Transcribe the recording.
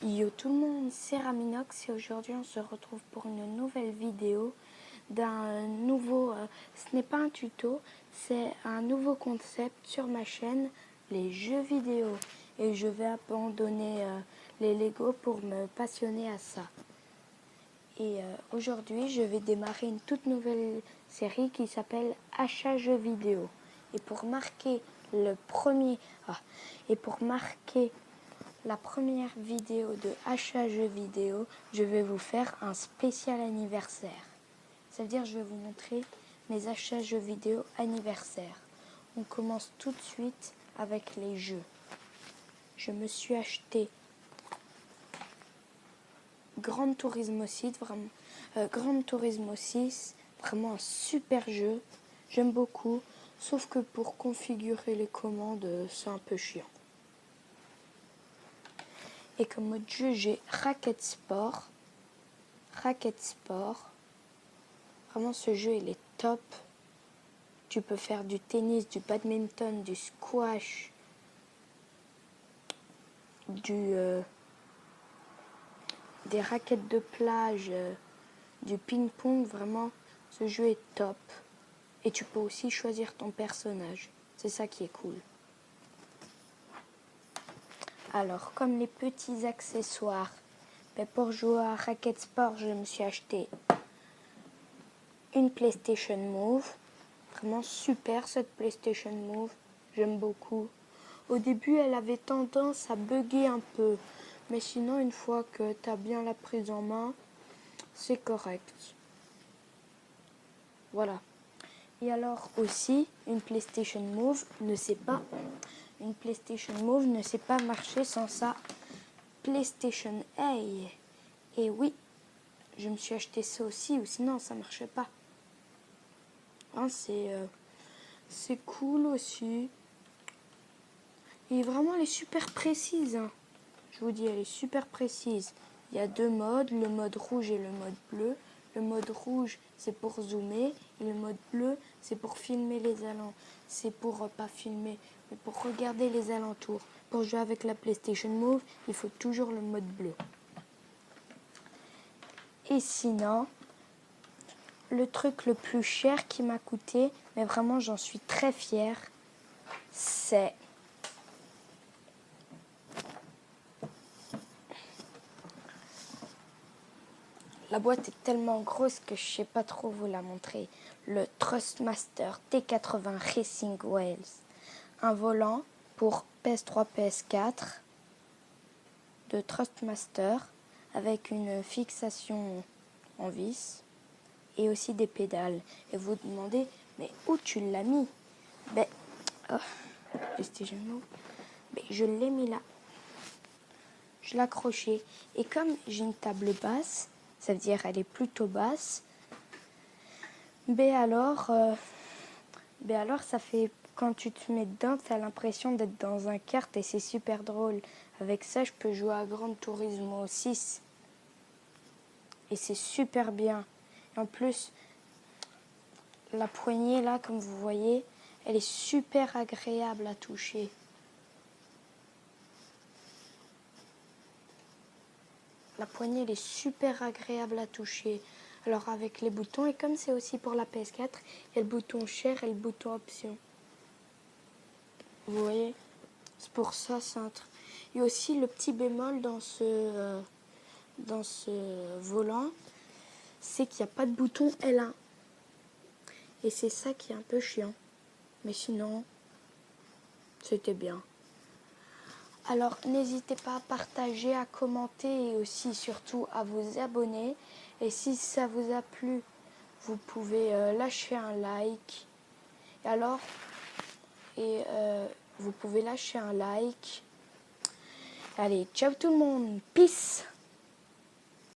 Yo tout le monde, c'est Raminox et aujourd'hui on se retrouve pour une nouvelle vidéo d'un nouveau, ce n'est pas un tuto, c'est un nouveau concept sur ma chaîne, les jeux vidéo. Et je vais abandonner les Lego pour me passionner à ça. Et aujourd'hui je vais démarrer une toute nouvelle série qui s'appelle Achat jeux vidéo. Et pour marquer la première vidéo de achat jeux vidéo, je vais vous faire un spécial anniversaire. Ça veut dire que je vais vous montrer mes achats jeux vidéo anniversaire. On commence tout de suite avec les jeux. Je me suis acheté Gran Turismo 6, vraiment un super jeu. J'aime beaucoup, sauf que pour configurer les commandes, c'est un peu chiant. Et comme mode jeu, j'ai Racket Sport. Vraiment, ce jeu, il est top. Tu peux faire du tennis, du badminton, du squash, des raquettes de plage, du ping-pong. Vraiment, ce jeu est top. Et tu peux aussi choisir ton personnage. C'est ça qui est cool. Alors, comme les petits accessoires, pour jouer à Racket Sport, je me suis acheté une PlayStation Move. Vraiment super cette PlayStation Move. J'aime beaucoup. Au début, elle avait tendance à bugger un peu. Mais sinon, une fois que tu as bien la prise en main, c'est correct. Voilà. Et alors aussi, une PlayStation Move ne sait pas marcher sans sa PlayStation A. Et oui, je me suis acheté ça aussi, ou sinon ça ne marchait pas. Hein, c'est cool aussi. Et vraiment, elle est super précise. Hein. Je vous dis, elle est super précise. Il y a deux modes, le mode rouge et le mode bleu. Le mode rouge, c'est pour zoomer. Et le mode bleu, c'est pour filmer les alentours. C'est pour, pas filmer, mais pour regarder les alentours. Pour jouer avec la PlayStation Move, il faut toujours le mode bleu. Et sinon, le truc le plus cher qui m'a coûté, mais vraiment j'en suis très fière, c'est la boîte est tellement grosse que je ne sais pas trop vous la montrer. Le Thrustmaster T80 Racing Wheels. Un volant pour PS3, PS4 de Thrustmaster avec une fixation en vis et aussi des pédales. Et vous vous demandez, mais où tu l'as mis? Je l'ai mis là. Je l'ai accroché. Et comme j'ai une table basse, ça veut dire elle est plutôt basse, alors ça fait, quand tu te mets dedans, tu as l'impression d'être dans un kart et c'est super drôle. Avec ça, je peux jouer à Gran Turismo 6. Et c'est super bien. Et en plus, la poignée là, comme vous voyez, elle est super agréable à toucher. La poignée, elle est super agréable à toucher. Alors avec les boutons, et comme c'est aussi pour la PS4, il y a le bouton share et le bouton option. Vous voyez? C'est pour ça, c'est un truc. Il y a aussi le petit bémol dans ce volant, c'est qu'il n'y a pas de bouton L1. Et c'est ça qui est un peu chiant. Mais sinon, c'était bien. Alors, n'hésitez pas à partager, à commenter et aussi, surtout, à vous abonner. Et si ça vous a plu, vous pouvez lâcher un like. Vous pouvez lâcher un like. Allez, ciao tout le monde. Peace!